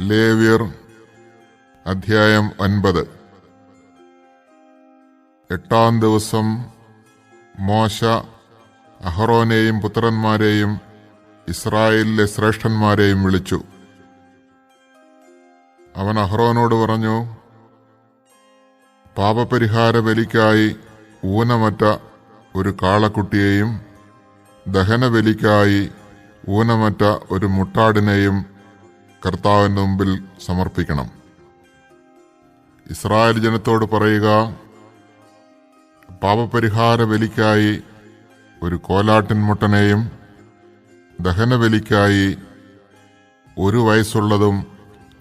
ലേവ്യർ അധ്യായം 9. 8-ാം ദിവസം മോശ അഹറോനെയും പുത്രന്മാരെയും ഇസ്രായേലിലെ ശ്രേഷ്ഠന്മാരെയും വിളിച്ചു. അവൻ അഹറോനോട് പറഞ്ഞു, പാപപരിഹാര ബലിക്കായി ഊനമറ്റ ഒരു കാളക്കുട്ടിയെയും ദഹനബലിക്കായി ഊനമറ്റ ഒരു മുട്ടാടിനെയും കർത്താവിന്റെ മുമ്പിൽ സമർപ്പിക്കണം. ഇസ്രായേൽ ജനത്തോട് പറയുക, പാപപരിഹാര ബലിക്കായി ഒരു കോലാട്ടിൻമുട്ടനെയും ദഹനബലിക്കായി 1 വയസ്സുള്ളതും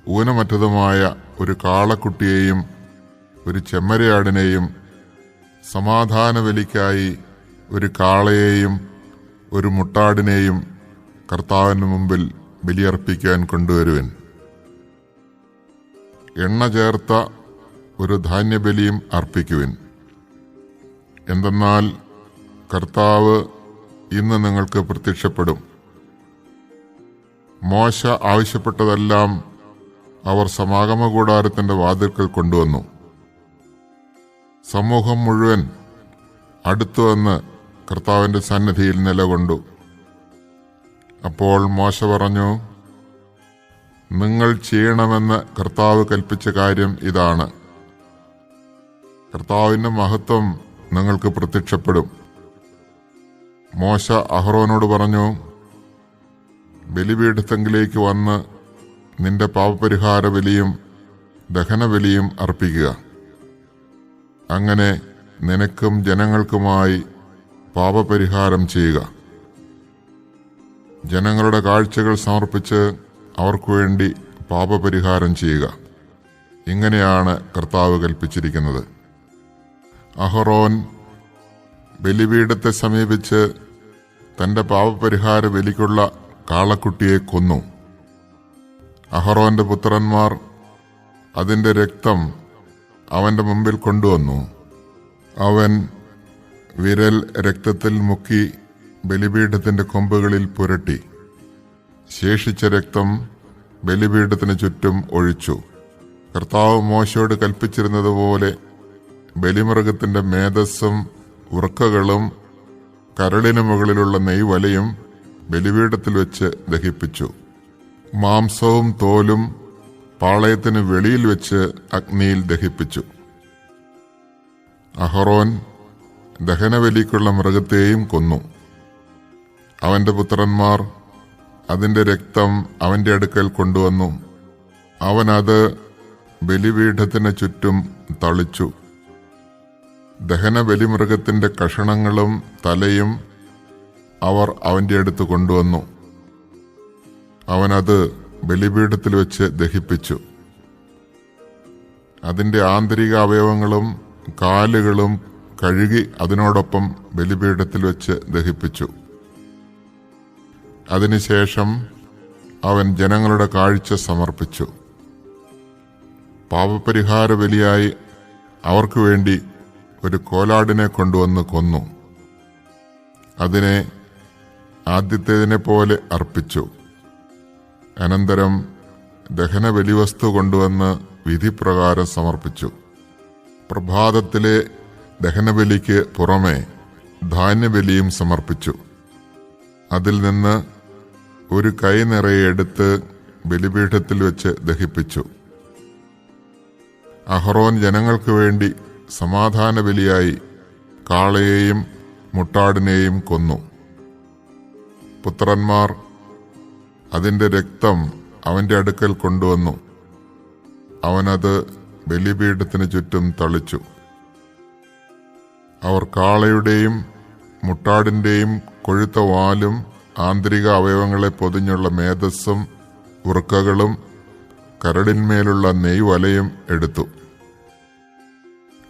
ഊനമറ്റതുമായ ഒരു കാളക്കുട്ടിയെയും ഒരു ചെമ്മരിയാടിനെയും, സമാധാന ബലിക്കായി ഒരു കാളയെയും ഒരു മുട്ടാടിനെയും കർത്താവിന് മുമ്പിൽ ബലിയർപ്പിക്കാൻ കൊണ്ടുവരുവിൻ. എണ്ണ ചേർത്ത ഒരു ധാന്യബലിയും അർപ്പിക്കുവിൻ. എന്തെന്നാൽ കർത്താവ് ഇന്ന് നിങ്ങൾക്ക് പ്രത്യക്ഷപ്പെടും. മോശ ആവശ്യപ്പെട്ടതെല്ലാം അവർ സമാഗമ കൂടാരത്തിന്റെ വാതിൽക്കൽ കൊണ്ടുവന്നു. സമൂഹം മുഴുവൻ അടുത്തുവന്ന് കർത്താവിന്റെ സന്നിധിയിൽ നിലകൊണ്ടു. അപ്പോൾ മോശ പറഞ്ഞു, നിങ്ങൾ ചെയ്യണമെന്ന് കർത്താവ് കൽപ്പിച്ച കാര്യം ഇതാണ്. കർത്താവിന്റെ മഹത്വം നിങ്ങൾക്ക് പ്രത്യക്ഷപ്പെടും. മോശ അഹറോനോട് പറഞ്ഞു, ബലിപീഠത്തിലേക്ക് വന്ന് നിന്റെ പാപപരിഹാര ബലിയും ദഹനബലിയും അർപ്പിക്കുക. അങ്ങനെ നിനക്കും ജനങ്ങൾക്കുമായി പാപപരിഹാരം ചെയ്യുക. ജനങ്ങളുടെ കാഴ്ചകൾ സമർപ്പിച്ച് അവർക്കു വേണ്ടി പാപപരിഹാരം ചെയ്യുക. ഇങ്ങനെയാണ് കർത്താവ് കൽപ്പിച്ചിരിക്കുന്നത്. അഹറോൻ ബലിപീഠത്തെ സമീപിച്ച് തന്റെ പാപപരിഹാര ബലിക്കുള്ള കാളക്കുട്ടിയെ കൊന്നു. അഹറോന്റെ പുത്രന്മാർ അതിന്റെ രക്തം അവന്റെ മുമ്പിൽ കൊണ്ടുവന്നു. അവൻ വിരൽ രക്തത്തിൽ മുക്കി ബലിപീഠത്തിന്റെ കൊമ്പുകളിൽ പുരട്ടി. ശേഷിച്ച രക്തം ബലിപീഠത്തിന് ചുറ്റും ഒഴിച്ചു. കർത്താവ് മോശയോട് കൽപ്പിച്ചിരുന്നതുപോലെ ബലിമൃഗത്തിന്റെ മേധസ്സും വൃക്കകളും കരളിനു മുകളിലുള്ള നെയ്വലയും ബലിപീഠത്തിൽ വെച്ച് ദഹിപ്പിച്ചു. മാംസവും തോലും പാളയത്തിന് വെളിയിൽ വെച്ച് അഗ്നിയിൽ ദഹിപ്പിച്ചു. അഹറോൻ ദഹനബലിക്കുള്ള മൃഗത്തെയും കൊന്നു. അവന്റെ പുത്രന്മാർ അതിന്റെ രക്തം അവന്റെ അടുക്കൽ കൊണ്ടുവന്നു. അവൻ അത് ബലിപീഠത്തിന് ചുറ്റും തളിച്ചു. ദഹനബലിമൃഗത്തിന്റെ കഷണങ്ങളും തലയും അവർ അവന്റെ അടുത്ത് കൊണ്ടുവന്നു. അവനത് ബലിപീഠത്തിൽ വെച്ച് ദഹിപ്പിച്ചു. അതിന്റെ ആന്തരിക അവയവങ്ങളും കാലുകളും കഴുകി അതിനോടൊപ്പം ബലിപീഠത്തിൽ വെച്ച് ദഹിപ്പിച്ചു. അതിനുശേഷം അവൻ ജനങ്ങളുടെ കാഴ്ച സമർപ്പിച്ചു. പാപപരിഹാര ബലിയായി അവർക്ക് വേണ്ടി ഒരു കോലാടിനെ കൊണ്ടുവന്ന് കൊന്നു. അതിനെ ആദ്യത്തേതിനെ പോലെ അർപ്പിച്ചു. അനന്തരം ദഹനബലിവസ്തു കൊണ്ടുവന്ന് വിധിപ്രകാരം സമർപ്പിച്ചു. പ്രഭാതത്തിലെ ദഹനബലിക്ക് പുറമെ ധാന്യബലിയും സമർപ്പിച്ചു. അതിൽ നിന്ന് ഒരു കൈ നിറയെ എടുത്ത് ബലിപീഠത്തിൽ വെച്ച് ദഹിപ്പിച്ചു. അഹറോൻ ജനങ്ങൾക്ക് വേണ്ടി സമാധാന ബലിയായി കാളയെയും മുട്ടാടിനെയും കൊന്നു. പുത്രന്മാർ അതിന്റെ രക്തം അവന്റെ അടുക്കൽ കൊണ്ടുവന്നു. അവനത് ബലിപീഠത്തിന് ചുറ്റും തളിച്ചു. അവർ കാളയുടെയും മുട്ടാടിന്റെയും കൊഴുത്ത വാലും ആന്തരിക അവയവങ്ങളെ പൊതിഞ്ഞുള്ള മേധസ്സും വൃക്കകളും കരടിന്മേലുള്ള നെയ്വലയും എടുത്തു.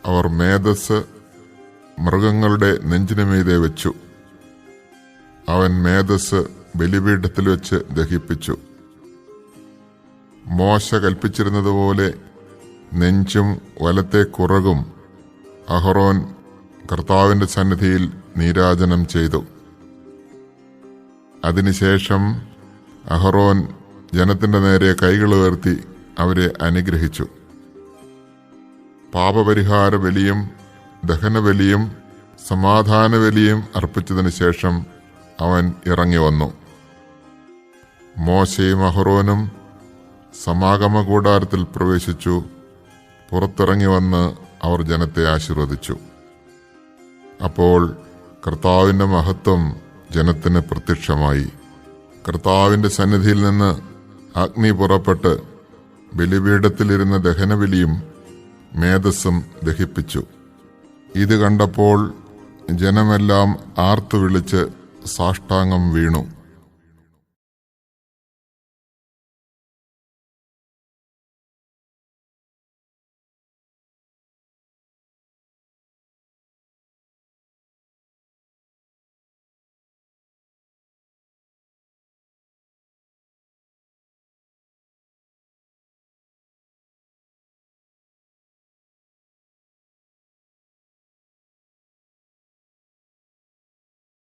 അവർ മേധസ് മൃഗങ്ങളുടെ നെഞ്ചിനു മീതെ വെച്ചു. അവൻ മേധസ് ബലിപീഠത്തിൽ വെച്ച് ദഹിപ്പിച്ചു. മോശ കൽപ്പിച്ചിരുന്നതുപോലെ നെഞ്ചും വലത്തെ കുറകും അഹറോൻ കർത്താവിന്റെ സന്നിധിയിൽ നീരാജനം ചെയ്തു. അതിനുശേഷം അഹറോൻ ജനത്തിന്റെ നേരെ കൈകൾ ഉയർത്തി അവരെ അനുഗ്രഹിച്ചു. പാപപരിഹാര ബലിയും ദഹനബലിയും സമാധാന ബലിയും അർപ്പിച്ചതിന് ശേഷം അവൻ ഇറങ്ങി വന്നു. മോശയും അഹ്റോനും സമാഗമ കൂടാരത്തിൽ പ്രവേശിച്ചു. പുറത്തിറങ്ങി വന്ന് അവർ ജനത്തെ ആശീർവദിച്ചു. അപ്പോൾ കർത്താവിന്റെ മഹത്വം ജനത്തിന് പ്രത്യക്ഷമായി. കർത്താവിന്റെ സന്നിധിയിൽ നിന്ന് അഗ്നി പുറപ്പെട്ട് ബലിപീഠത്തിലിരുന്ന ദഹനബലിയും മേധസ്സും ദഹിപ്പിച്ചു. ഇത് കണ്ടപ്പോൾ ജനമെല്ലാം ആർത്തു വിളിച്ച് സാഷ്ടാംഗം വീണു.